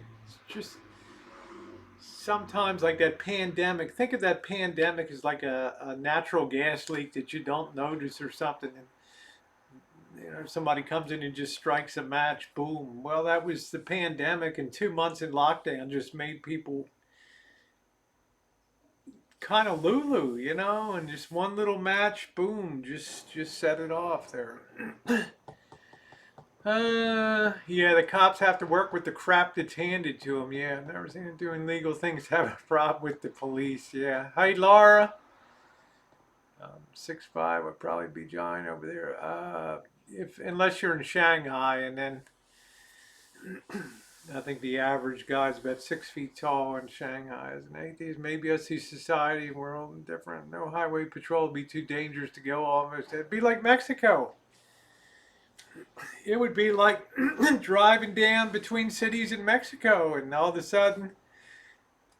Speaker 1: just sometimes like that pandemic. Think of that pandemic as like a natural gas leak that you don't notice or something. And somebody comes in and just strikes a match, boom. Well, that was the pandemic, and 2 months in lockdown just made people kind of lulu, and just one little match, boom, just set it off there. Yeah, the cops have to work with the crap that's handed to them. Yeah, I've never seen them doing legal things have a problem with the police. Yeah. Hi, Laura. 6'5" would probably be giant over there. If unless you're in Shanghai, and then I think the average guy's about 6 feet tall in Shanghai, isn't it? These maybe I see society world different. No highway patrol would be too dangerous to go almost. It'd be like Mexico. It would be like driving down between cities in Mexico, and all of a sudden,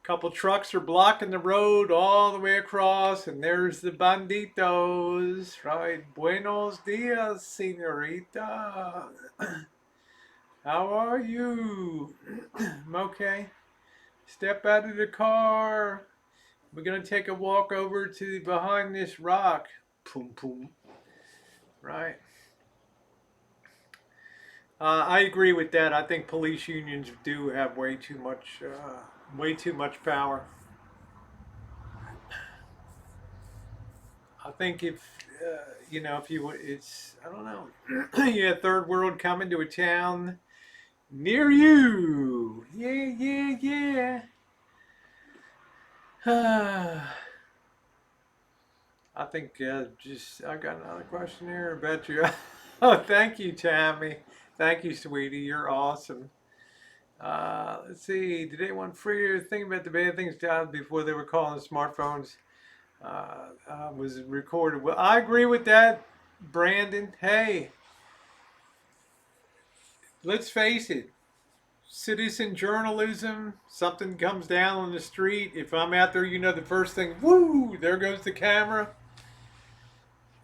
Speaker 1: a couple trucks are blocking the road all the way across, and there's the banditos, right? Buenos dias, señorita. How are you? I'm okay. Step out of the car. We're gonna take a walk over to behind this rock. Boom, boom. Right. I agree with that. I think police unions do have way too much power. I think if you, it's, I don't know, you had third world coming to a town near you. Yeah, yeah, yeah. I think I got another question here. I bet you. Oh, thank you, Tammy. Thank you, sweetie. You're awesome. Let's see. Did anyone free think about the bad things done before they were calling smartphones? Was recorded. Well, I agree with that, Brandon. Hey, let's face it. Citizen journalism. Something comes down on the street. If I'm out there, the first thing. Woo! There goes the camera,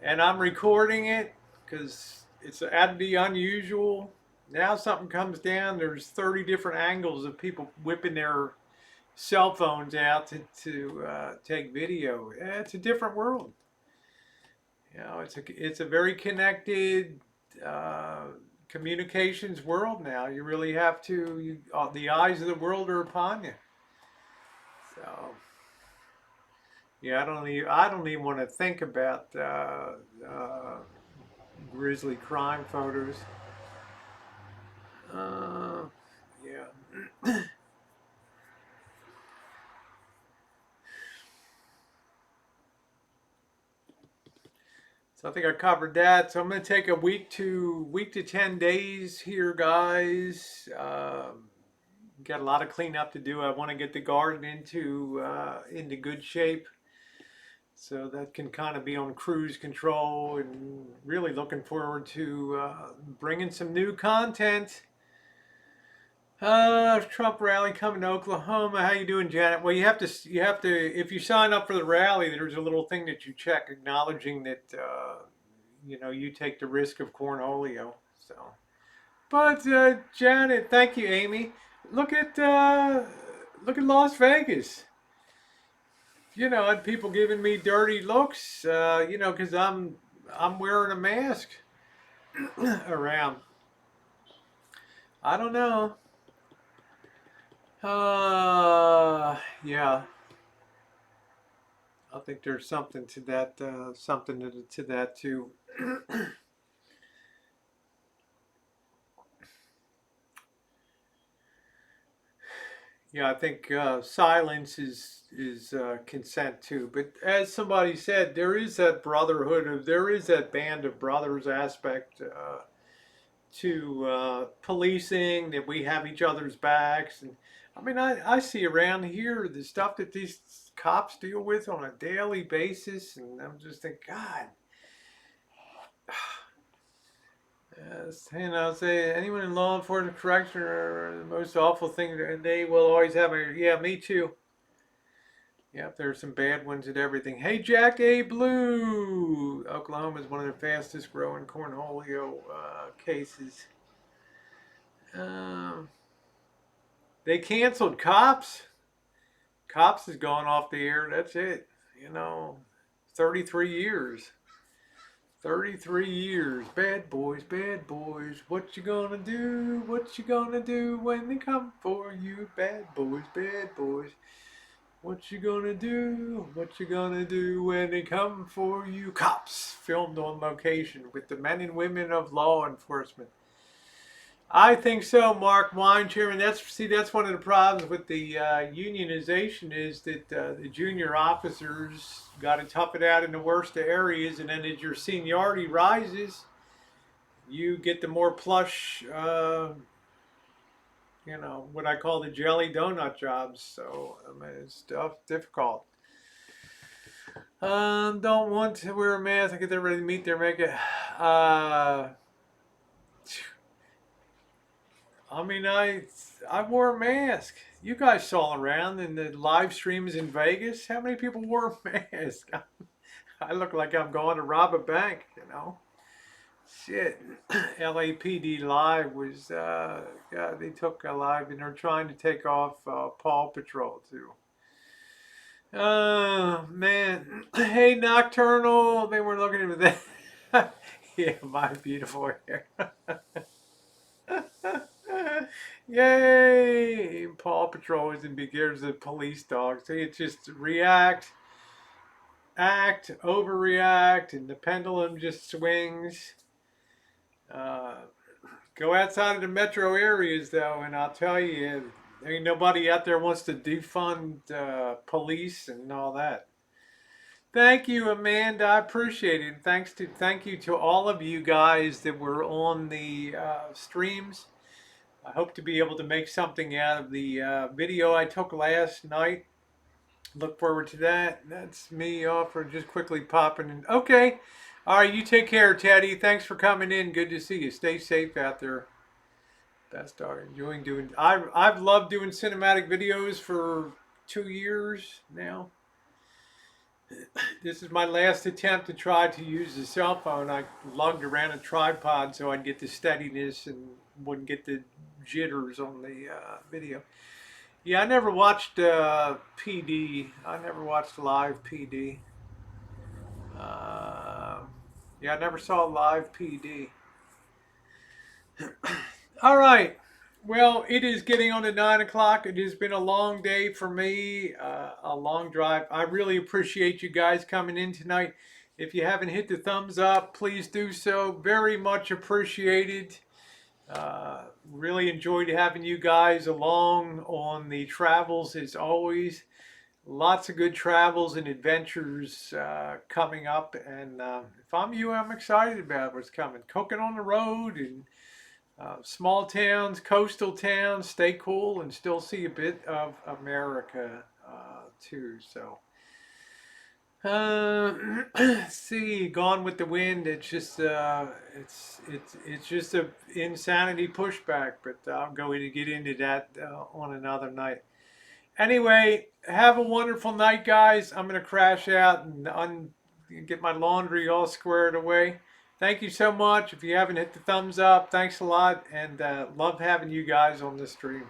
Speaker 1: and I'm recording it because it's out of the unusual. Now something comes down. There's 30 different angles of people whipping their cell phones out to take video. Yeah, it's a different world. It's a very connected communications world now. You really have to. The eyes of the world are upon you. So yeah, I don't even want to think about grisly crime photos. Yeah. So I think I covered that. So I'm going to take a week to 10 days here, guys. got a lot of cleanup to do. I want to get the garden into good shape, so that can kind of be on cruise control, and really looking forward to bringing some new content. Trump rally coming to Oklahoma. How you doing, Janet? Well, you have to, if you sign up for the rally, there's a little thing that you check acknowledging that, you take the risk of cornholio. So, but Janet, thank you, Amy. Look at, look at Las Vegas. And people giving me dirty looks, because I'm wearing a mask around. I don't know. Yeah. I think there's something to that, to that too. Yeah, I think silence is consent too. But as somebody said, there is that there is that band of brothers aspect to policing, that we have each other's backs. And I mean, I see around here the stuff that these cops deal with on a daily basis, and I'm just thinking, God. Yes, say anyone in law enforcement correction or the most awful thing, and they will always have yeah, me too. Yeah, there's some bad ones at everything. Hey, Jack A. Blue! Oklahoma is one of the fastest growing cornholio cases. Um, they canceled Cops. Cops has gone off the air. That's it. 33 years. 33 years. Bad boys, bad boys. What you gonna do? What you gonna do when they come for you? Bad boys, bad boys. What you gonna do? What you gonna do when they come for you? Cops filmed on location with the men and women of law enforcement. I think so, Mark Wine, Chairman. That's one of the problems with the unionization, is that the junior officers got to tough it out in the worst areas, and then as your seniority rises, you get the more plush, what I call the jelly donut jobs. So I mean, it's difficult. Don't want to wear a mask. I get ready to meet their makeup. I mean, I wore a mask. You guys saw around in the live streams in Vegas. How many people wore a mask? I look like I'm going to rob a bank, Shit. LAPD Live was, God, they took a live, and they're trying to take off Paw Patrol too. Oh, man. Hey, Nocturnal. They were looking at that. Yeah, my beautiful hair. Yay! Paw Patrol is in big ears of police dogs. They just react, act, overreact, and the pendulum just swings. Go outside of the metro areas, though, and I'll tell you, ain't nobody out there wants to defund police and all that. Thank you, Amanda. I appreciate it. Thank you to all of you guys that were on the streams. I hope to be able to make something out of the video I took last night. Look forward to that. That's me off for just quickly popping in. Okay. All right. You take care, Teddy. Thanks for coming in. Good to see you. Stay safe out there. Best dog. Enjoying doing. I've loved doing cinematic videos for 2 years now. This is my last attempt to try to use the cell phone. I lugged around a tripod so I'd get the steadiness and wouldn't get the jitters on the video. Yeah, I never watched PD. I never watched live PD. Yeah, I never saw live PD. All right. Well, it is getting on to 9 o'clock. It has been a long day for me, a long drive. I really appreciate you guys coming in tonight. If you haven't hit the thumbs up, please do so. Very much appreciated. Really enjoyed having you guys along on the travels as always. Lots of good travels and adventures coming up. And if I'm you, I'm excited about what's coming. Cooking on the road and Small towns, coastal towns, stay cool and still see a bit of America too. So, see, Gone with the Wind. It's just it's just a insanity pushback, but I'm going to get into that on another night. Anyway, have a wonderful night, guys. I'm gonna crash out and get my laundry all squared away. Thank you so much. If you haven't hit the thumbs up, thanks a lot, and love having you guys on the stream.